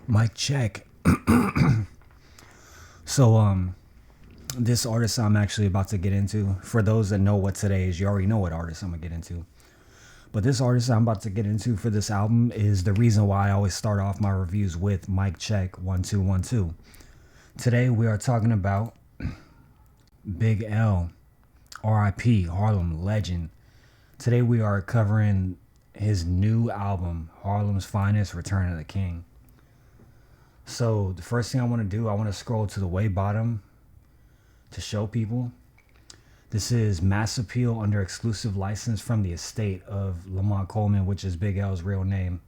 Mic check. So this artist I'm actually about to get into, for those that know what today is, you already know what artist I'm gonna get into. But this artist I'm about to get into for this album is the reason why I always start off my reviews with mic check 1212. Today we are talking about Big L, R.I.P. Harlem legend. Today we are covering his new album, Harlem's Finest, Return of the King. So the first thing I want to do, I want to scroll to the way bottom to show people. This is Mass Appeal under exclusive license from the estate of Lamont Coleman, which is Big L's real name.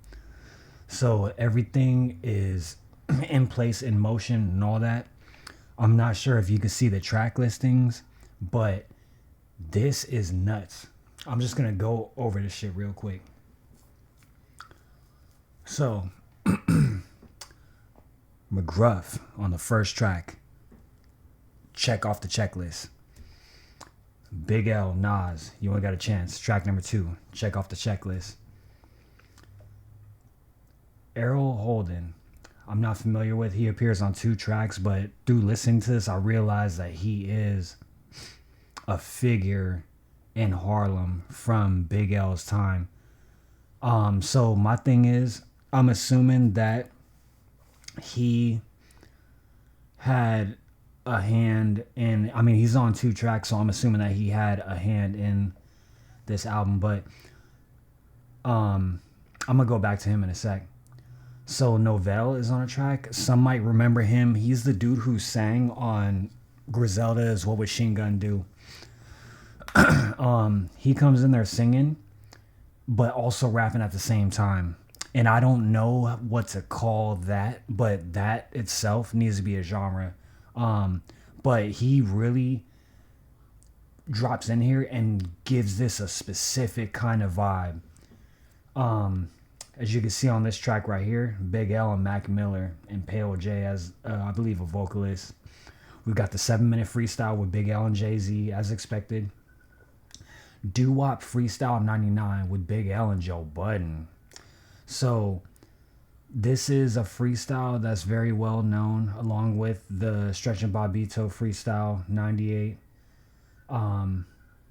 So everything is in place, in motion, and all that. I'm not sure if you can see the track listings, but this is nuts. I'm just going to go over this shit real quick. So, McGruff on the first track. Check off the checklist. Big L, Nas, You Ain't Got a Chance. Track number 2. Check off the checklist. Errol Holden, I'm not familiar with. He appears on 2 tracks, but through listening to this, I realized that he is a figure in Harlem from Big L's time. So my thing is, I'm assuming that he had a hand in, I mean, he's on 2 tracks, so I'm assuming that he had a hand in this album, but I'm gonna go back to him in a sec. So Novell is on a track. Some might remember him. He's the dude who sang on Griselda's What Would Shin Gun Do. He comes in there singing, but also rapping at the same time. And I don't know what to call that, but that itself needs to be a genre. But he really drops in here and gives this a specific kind of vibe. As you can see on this track right here, Big L and Mac Miller and Pale J as, I believe, a vocalist. We've got the 7-minute freestyle with Big L and Jay-Z as expected. Doo-Wop Freestyle 99 with Big L and Joe Budden. So this is a freestyle that's very well known, along with the Stretch and Bobbito Freestyle 98,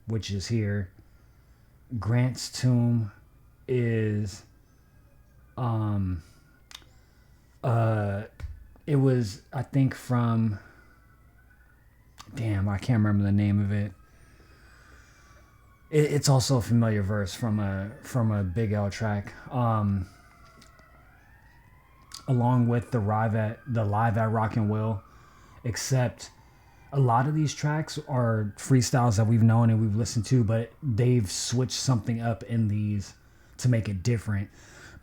which is here. Grant's Tomb is it was, I think, from, damn, I can't remember the name of it. It's also a familiar verse from a Big L track. Along with the live at Rock and Will, except a lot of these tracks are freestyles that we've known and we've listened to, but they've switched something up in these to make it different.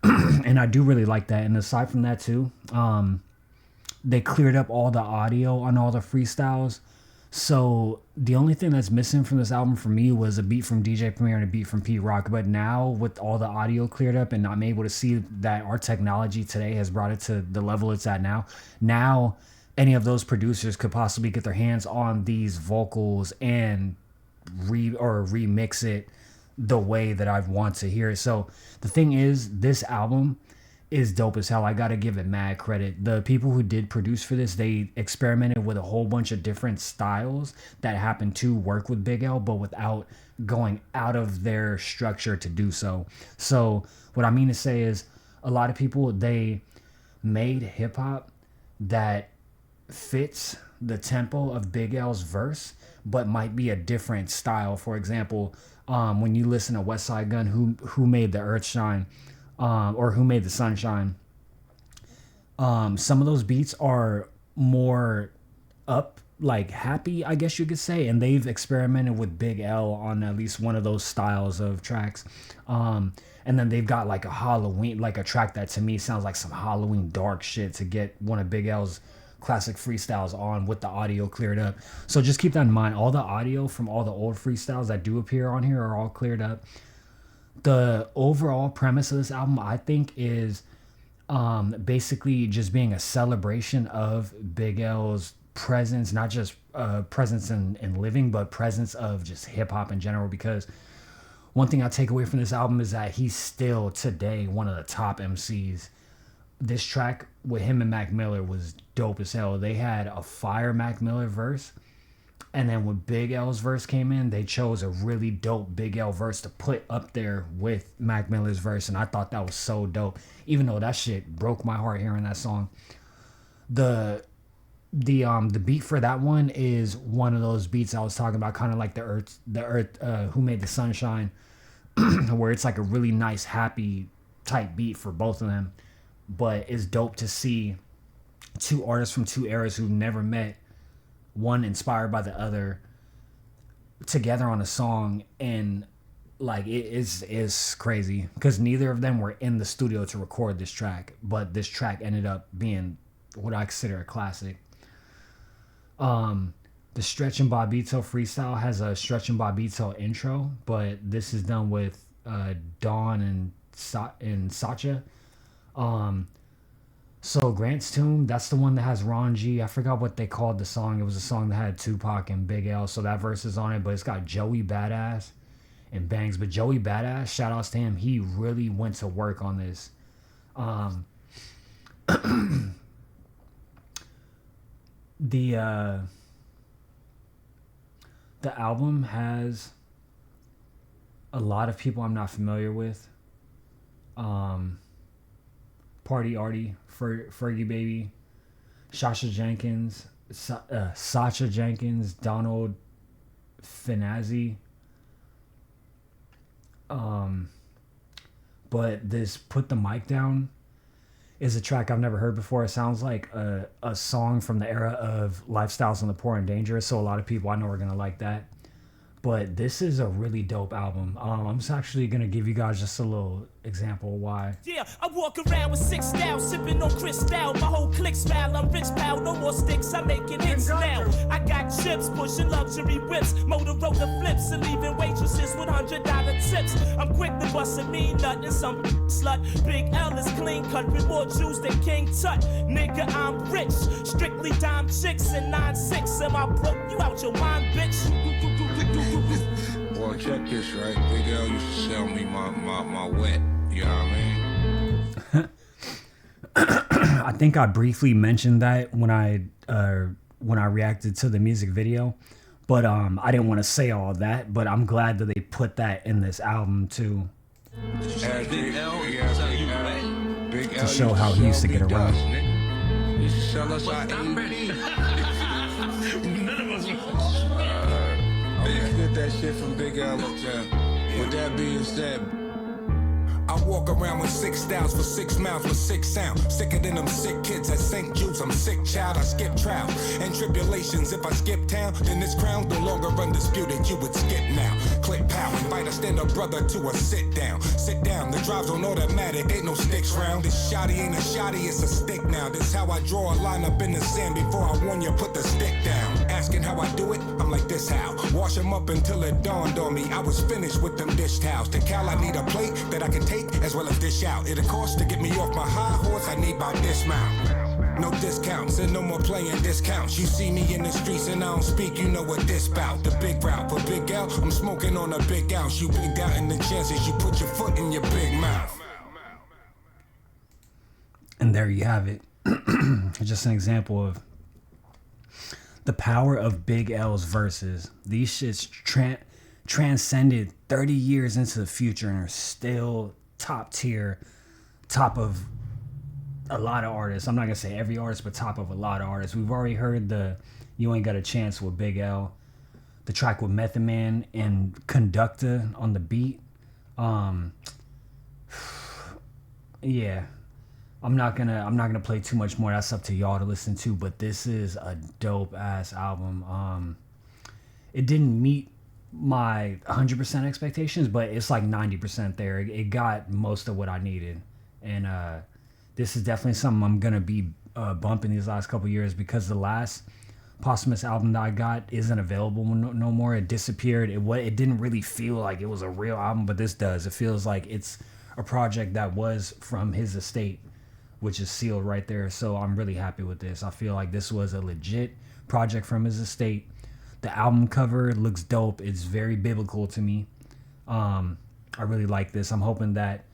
And I do really like that. And aside from that too, they cleared up all the audio on all the freestyles. So the only thing that's missing from this album for me was a beat from DJ Premier and a beat from Pete Rock. But now with all the audio cleared up and I'm able to see that our technology today has brought it to the level it's at now any of those producers could possibly get their hands on these vocals and remix it the way that I want to hear it. So the thing is, this album is dope as hell. I gotta give it mad credit. The people who did produce for this, they experimented with a whole bunch of different styles that happened to work with Big L, but without going out of their structure to do so. So what I mean to say is, a lot of people, they made hip hop that fits the tempo of Big L's verse, but might be a different style. For example, when you listen to West Side Gun, who made the Earth Shine, or Who Made the Sunshine, some of those beats are more up, like happy, I guess you could say, and they've experimented with Big L on at least one of those styles of tracks. And then they've got like a Halloween, like a track that to me sounds like some Halloween dark shit to get one of Big L's classic freestyles on with the audio cleared up. So just keep that in mind. All the audio from all the old freestyles that do appear on here are all cleared up. The overall premise of this album, I think, is basically just being a celebration of Big L's presence, not just presence in living, but presence of just hip hop in general. Because one thing I take away from this album is that he's still today one of the top MCs this track with him and Mac Miller was dope as hell. They had a fire Mac Miller verse, and then when Big L's verse came in, they chose a really dope Big L verse to put up there with Mac Miller's verse, and I thought that was so dope. Even though that shit broke my heart hearing that song. The beat for that one is one of those beats I was talking about, kind of like the Earth, Who Made the Sunshine, where it's like a really nice, happy type beat for both of them. But it's dope to see two artists from two eras who never met, one inspired by the other, together on a song, and like it is crazy because neither of them were in the studio to record this track, but this track ended up being what I consider a classic. The Stretch and Bobbito freestyle has a Stretch and Bobbito intro, but this is done with Dawn and Sacha. So Grant's Tomb, that's the one that has Ron G. I forgot what they called the song. It was a song that had Tupac and Big L, so that verse is on it, but it's got Joey Badass and Bangs. But Joey Badass, shout outs to him, he really went to work on this. The album has a lot of people I'm not familiar with. Party Artie, Fergie Baby, Sacha Jenkins, Donald Finazzi. But this Put the Mic Down is a track I've never heard before. It sounds like a song from the era of Lifestyles on the Poor and Dangerous, so a lot of people I know are going to like that. But this is a really dope album. I'm just actually going to give you guys just a little example of why. Yeah, I walk around with 6 style, sipping on Cristal. My whole clique smile, I'm rich pal, no more sticks, I'm making hits now. I got chips, pushing luxury whips, Motorola flips, and leaving waitresses with $100 tips. I'm quick to bust a mean nut and some slut. Big L is clean cut with more juice than King Tut. Nigga, I'm rich, strictly dime chicks and 9-6. Am I broke? You out your mind, bitch. Well, check this, right? Big L used to sell me my wet. You know what I mean? I think I briefly mentioned that when I reacted to the music video, but I didn't want to say all that. But I'm glad that they put that in this album too, Big L, to show how he used to get around. He used to sell us our get that shit from Big L. With that being said, I walk around with 6 styles for 6 mouths with 6 sounds. Sicker than them sick kids at St. Jude's. I'm sick child, I skip trials and tribulations. If I skip town, then this crown's no longer undisputed. You would skip now. Click power, invite a stand-up brother to a sit down. Sit down, the drive's on automatic, ain't no sticks round. This shotty ain't a shotty, it's a stick now. This how I draw a line up in the sand before I warn you, put the stick down. Asking how I do it, I'm like this how. Wash them up until it dawned on me I was finished with them dish towels. To Cal, I need a plate that I can take as well as dish out. It'll cost to get me off my high horse, I need about dismount. No discounts and no more playing discounts. You see me in the streets and I don't speak, you know what this bout. The big route for Big L, I'm smoking on a big ounce. You big doubting the chances you put your foot in your big mouth. And there you have it. Just an example of the power of Big L's verses. These shits transcended 30 years into the future and are still top tier, top of a lot of artists. I'm not gonna say every artist, but top of a lot of artists. We've already heard the You Ain't Got a Chance with Big L, the track with Method Man and Conductor on the beat. Yeah, I'm not gonna play too much more. That's up to y'all to listen to. But this is a dope ass album. It didn't meet my 100% expectations, but it's like 90% there. It got most of what I needed, and this is definitely something I'm gonna be bumping these last couple years, because the last posthumous album that I got isn't available no more. It disappeared. It didn't really feel like it was a real album, but this does. It feels like it's a project that was from his estate, which is sealed right there. So I'm really happy with this. I feel like this was a legit project from his estate. The album cover looks dope. It's very biblical to me. I really like this. I'm hoping that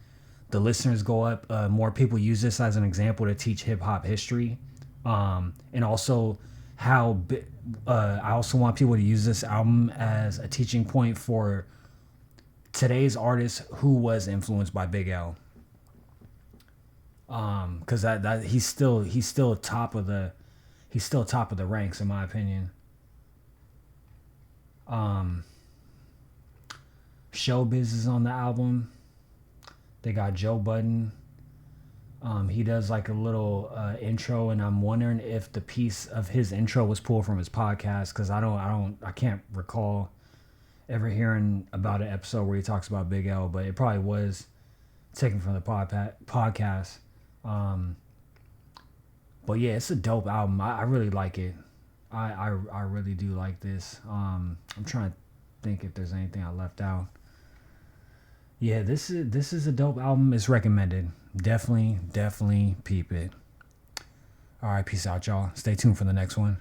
the listeners go up. More people use this as an example to teach hip hop history, and also how. I also want people to use this album as a teaching point for today's artist who was influenced by Big L. Because that he's still top of the ranks in my opinion. Showbiz is on the album. They got Joe Budden. He does like a little intro, and I'm wondering if the piece of his intro was pulled from his podcast, because I can't recall ever hearing about an episode where he talks about Big L, but it probably was taken from the podcast. But yeah, it's a dope album. I really like it. I really do like this. I'm trying to think if there's anything I left out. Yeah, this is a dope album. It's recommended. Definitely peep it. All right, peace out, y'all. Stay tuned for the next one.